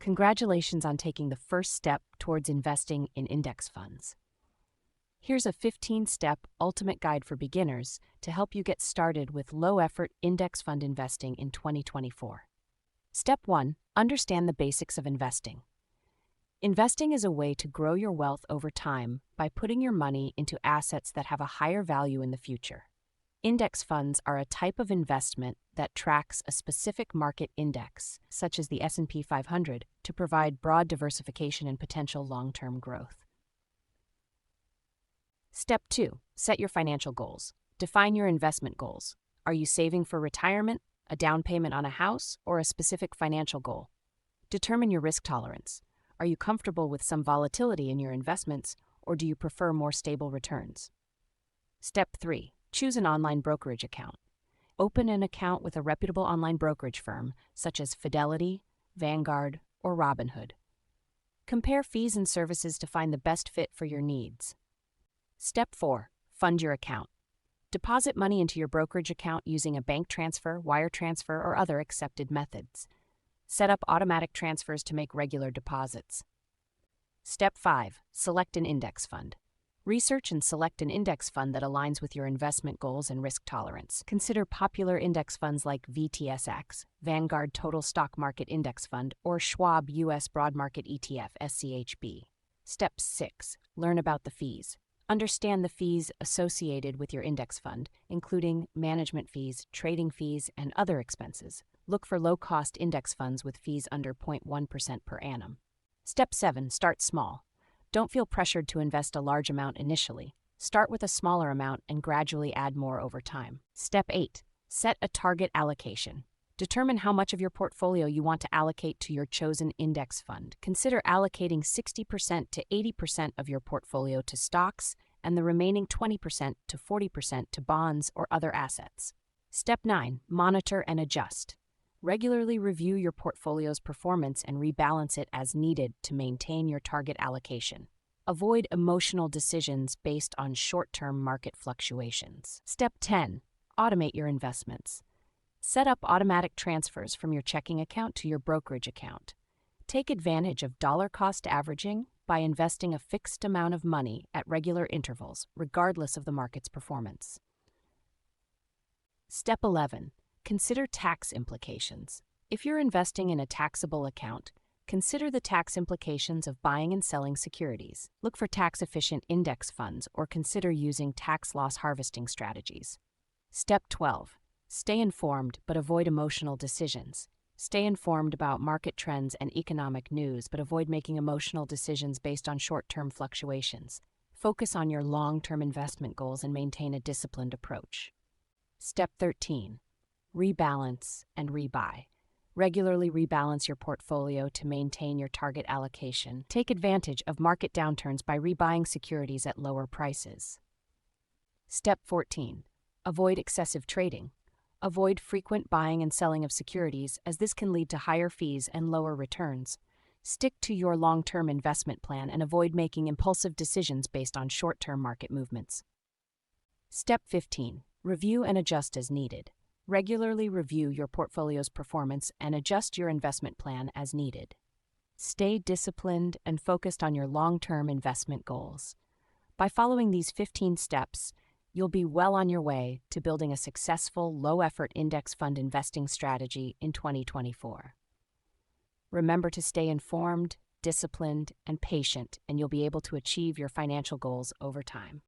Congratulations on taking the first step towards investing in index funds. Here's a 15-step ultimate guide for beginners to help you get started with low-effort index fund investing in 2024. Step 1. Understand the basics of investing. Investing is a way to grow your wealth over time by putting your money into assets that have a higher value in the future. Index funds are a type of investment that tracks a specific market index, such as the S&P 500, to provide broad diversification and potential long-term growth. Step 2. Set your financial goals. Define your investment goals. Are you saving for retirement, a down payment on a house, or a specific financial goal? Determine your risk tolerance. Are you comfortable with some volatility in your investments, or do you prefer more stable returns? Step 3. Choose an online brokerage account. Open an account with a reputable online brokerage firm, such as Fidelity, Vanguard, or Robinhood. Compare fees and services to find the best fit for your needs. Step 4. Fund your account. Deposit money into your brokerage account using a bank transfer, wire transfer, or other accepted methods. Set up automatic transfers to make regular deposits. Step 5. Select an index fund. Research and select an index fund that aligns with your investment goals and risk tolerance. Consider popular index funds like VTSX, Vanguard Total Stock Market Index Fund, or Schwab U.S. Broad Market ETF, SCHB. Step 6. Learn about the fees. Understand the fees associated with your index fund, including management fees, trading fees, and other expenses. Look for low-cost index funds with fees under 0.1% per annum. Step 7. Start small. Don't feel pressured to invest a large amount initially. Start with a smaller amount and gradually add more over time. Step 8. Set a target allocation. Determine how much of your portfolio you want to allocate to your chosen index fund. Consider allocating 60% to 80% of your portfolio to stocks and the remaining 20% to 40% to bonds or other assets. Step 9. Monitor and adjust. Regularly review your portfolio's performance and rebalance it as needed to maintain your target allocation. Avoid emotional decisions based on short-term market fluctuations. Step 10. Automate your investments. Set up automatic transfers from your checking account to your brokerage account. Take advantage of dollar-cost averaging by investing a fixed amount of money at regular intervals, regardless of the market's performance. Step 11. Consider tax implications. If you're investing in a taxable account, consider the tax implications of buying and selling securities. Look for tax-efficient index funds or consider using tax loss harvesting strategies. Step 12. Stay informed but avoid emotional decisions. Stay informed about market trends and economic news, but avoid making emotional decisions based on short-term fluctuations. Focus on your long-term investment goals and maintain a disciplined approach. Step 13. Rebalance and rebuy. Regularly rebalance your portfolio to maintain your target allocation. Take advantage of market downturns by rebuying securities at lower prices. Step 14. Avoid excessive trading. Avoid frequent buying and selling of securities, as this can lead to higher fees and lower returns. Stick to your long-term investment plan and avoid making impulsive decisions based on short-term market movements. Step 15. Review and adjust as needed. Regularly review your portfolio's performance and adjust your investment plan as needed. Stay disciplined and focused on your long-term investment goals. By following these 15 steps, you'll be well on your way to building a successful, low-effort index fund investing strategy in 2024. Remember to stay informed, disciplined, and patient, and you'll be able to achieve your financial goals over time.